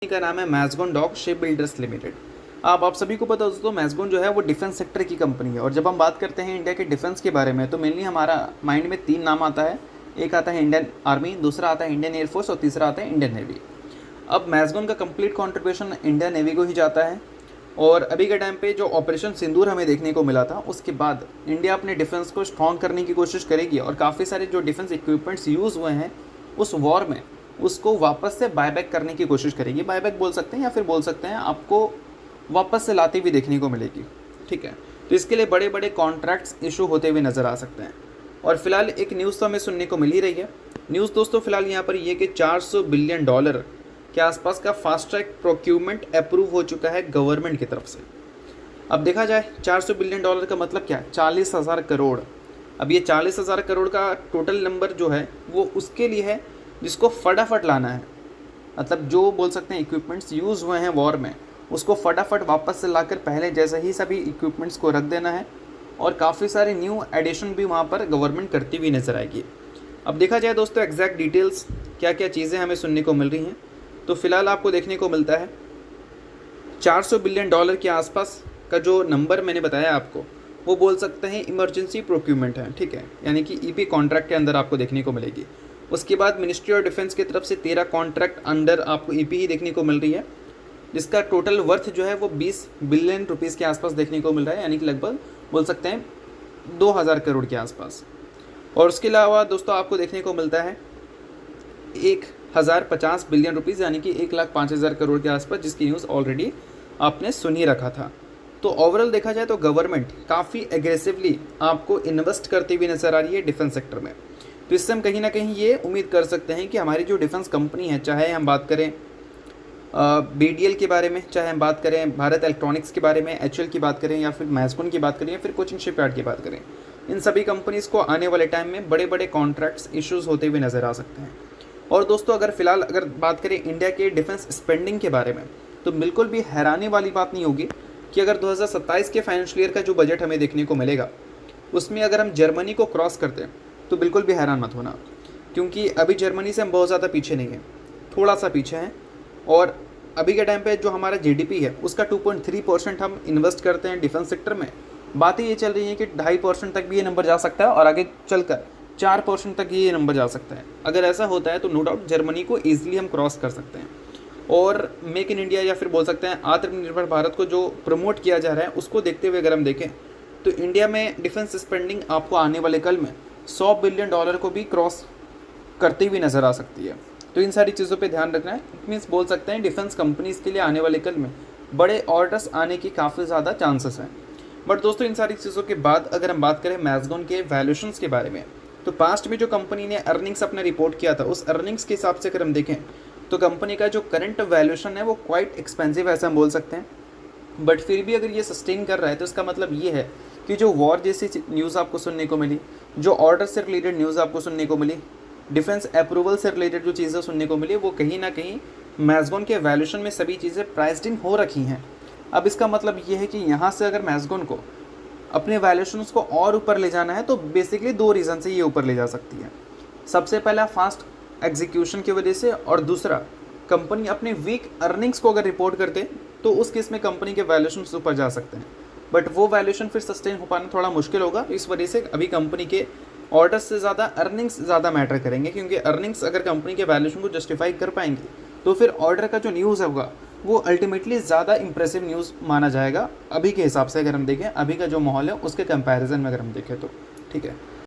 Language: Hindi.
का नाम है मैज़गॉन डॉक शिप बिल्डर्स लिमिटेड। आप सभी को पता हो दोस्तों, मैज़गॉन जो है वो डिफेंस सेक्टर की कंपनी है। और जब हम बात करते हैं इंडिया के डिफेंस के बारे में तो मेनली हमारा माइंड में 3 नाम आता है। एक आता है इंडियन आर्मी, दूसरा आता है इंडियन एयरफोर्स और तीसरा आता है इंडियन नेवी। अब मैज़गॉन का कंप्लीट कॉन्ट्रीब्यूशन इंडियन नेवी को ही जाता है। और अभी के टाइम पे जो ऑपरेशन सिंदूर हमें देखने को मिला था, उसके बाद इंडिया अपने डिफेंस को स्ट्रॉन्ग करने की कोशिश करेगी और काफ़ी सारे जो डिफेंस इक्विपमेंट्स यूज़ हुए हैं उस वॉर में उसको वापस से बायबैक करने की कोशिश करेगी। बायबैक बोल सकते हैं या फिर बोल सकते हैं आपको वापस से लाती हुई देखने को मिलेगी। ठीक है, तो इसके लिए बड़े बड़े कॉन्ट्रैक्ट्स इशू होते हुए नज़र आ सकते हैं। और फिलहाल एक न्यूज़ तो हमें सुनने को मिल ही रही है। न्यूज़ दोस्तों फिलहाल यहाँ पर ये कि $400 बिलियन के आसपास का फास्ट ट्रैक प्रोक्यूरमेंट अप्रूव हो चुका है गवर्नमेंट की तरफ से। अब देखा जाए $400 बिलियन का मतलब क्या है, 40,000 करोड़। अब ये 40,000 करोड़ का टोटल नंबर जो है वो उसके लिए है जिसको फटाफट लाना है। मतलब जो बोल सकते हैं इक्विपमेंट्स यूज़ हुए हैं वॉर में उसको फटाफट वापस से लाकर पहले जैसे ही सभी इक्विपमेंट्स को रख देना है। और काफ़ी सारे न्यू एडिशन भी वहाँ पर गवर्नमेंट करती हुई नज़र आएगी। अब देखा जाए दोस्तों एग्जैक्ट डिटेल्स क्या क्या चीज़ें हमें सुनने को मिल रही हैं, तो फिलहाल आपको देखने को मिलता है $400 बिलियन के आसपास का जो नंबर मैंने बताया आपको, वो बोल सकते हैं इमरजेंसी प्रोक्यूरमेंट है। ठीक है, यानी कि ईपी कॉन्ट्रैक्ट के अंदर आपको देखने को मिलेगी। उसके बाद मिनिस्ट्री ऑफ डिफेंस की तरफ से 13 कॉन्ट्रैक्ट अंडर आपको ईपी ही देखने को मिल रही है, जिसका टोटल वर्थ जो है वो 20 बिलियन रुपीज़ के आसपास देखने को मिल रहा है, यानी कि लगभग बोल सकते हैं 2000 करोड़ के आसपास। और उसके अलावा दोस्तों आपको देखने को मिलता है 1050 बिलियन रुपीज़, यानी कि 1,05,000 करोड़ के आसपास, जिसकी न्यूज़ ऑलरेडी आपने सुन ही रखा था। तो ओवरऑल देखा जाए तो गवर्नमेंट काफ़ी एग्रेसिवली आपको इन्वेस्ट करती हुई नज़र आ रही है डिफेंस सेक्टर में। तो इससे हम कहीं ना कहीं ये उम्मीद कर सकते हैं कि हमारी जो डिफेंस कंपनी है, चाहे हम बात करें बीडीएल के बारे में, चाहे हम बात करें भारत इलेक्ट्रॉनिक्स के बारे में, एचएल की बात करें, या फिर मैज़गॉन की बात करें, या फिर कोचिन शिपयार्ड की बात करें, इन सभी कंपनीज़ को आने वाले टाइम में बड़े बड़े कॉन्ट्रैक्ट्स इश्यूज़ होते हुए नज़र आ सकते हैं। और दोस्तों अगर बात करें इंडिया के डिफेंस स्पेंडिंग के बारे में, तो बिल्कुल भी हैरानी वाली बात नहीं होगी कि अगर 2027 के फाइनेंशियल ईयर का जो बजट हमें देखने को मिलेगा उसमें अगर हम जर्मनी को क्रॉस करते हैं तो बिल्कुल भी हैरान मत होना, क्योंकि अभी जर्मनी से हम बहुत ज़्यादा पीछे नहीं हैं, थोड़ा सा पीछे हैं। और अभी के टाइम पे जो हमारा जीडीपी है उसका 2.3% हम इन्वेस्ट करते हैं डिफेंस सेक्टर में। बातें ये चल रही हैं कि 2.5% तक भी ये नंबर जा सकता है और आगे चलकर 4% तक ये नंबर जा सकता है। अगर ऐसा होता है तो नो डाउट जर्मनी को ईजिली हम क्रॉस कर सकते हैं। और मेक इन इंडिया या फिर बोल सकते हैं आत्मनिर्भर भारत को जो प्रमोट किया जा रहा है उसको देखते हुए अगर हम देखें तो इंडिया में डिफेंस स्पेंडिंग आपको आने वाले कल में $100 बिलियन को भी क्रॉस करती हुई नज़र आ सकती है। तो इन सारी चीज़ों पे ध्यान रखना है। इट मीन्स बोल सकते हैं डिफेंस कंपनीज़ के लिए आने वाले कल में बड़े ऑर्डर्स आने की काफ़ी ज़्यादा चांसेस हैं। बट दोस्तों इन सारी चीज़ों के बाद अगर हम बात करें मैज़गॉन के वैल्यूशंस के बारे में, तो पास्ट में जो कंपनी ने अर्निंग्स अपने रिपोर्ट किया था उस अर्निंग्स के हिसाब से अगर हम देखें तो कंपनी का जो करंट वैल्यूशन है वो क्वाइट एक्सपेंसिव ऐसा हम बोल सकते हैं। बट फिर भी अगर ये सस्टेन कर रहा है तो इसका मतलब ये है कि जो वॉर जैसी न्यूज़ आपको सुनने को मिली, जो ऑर्डर से रिलेटेड न्यूज़ आपको सुनने को मिली, डिफेंस अप्रूवल से रिलेटेड जो चीज़ें सुनने को मिली, वो कहीं ना कहीं मैज़गॉन के वैल्यूशन में सभी चीज़ें प्राइस्ड इन हो रखी हैं। अब इसका मतलब ये है कि यहाँ से अगर मैज़गॉन को अपने वैल्यूशंस को और ऊपर ले जाना है तो बेसिकली 2 रीज़न से ये ऊपर ले जा सकती है। सबसे पहला फास्ट एग्जीक्यूशन की वजह से, और दूसरा कंपनी अपने वीक अर्निंग्स को अगर रिपोर्ट करते तो उस केस में कंपनी के वैल्यूशंस ऊपर जा सकते हैं। बट वो वैल्यूशन फिर सस्टेन हो पाना थोड़ा मुश्किल होगा। इस वजह से अभी कंपनी के ऑर्डर्स से ज़्यादा अर्निंग्स ज़्यादा मैटर करेंगे, क्योंकि अर्निंग्स अगर कंपनी के वैल्यूशन को जस्टिफाई कर पाएंगे तो फिर ऑर्डर का जो न्यूज़ होगा वो अल्टीमेटली ज़्यादा इंप्रेसिव न्यूज़ माना जाएगा अभी के हिसाब से। अगर हम देखें अभी का जो माहौल है उसके कंपैरिजन में अगर हम देखें तो ठीक है।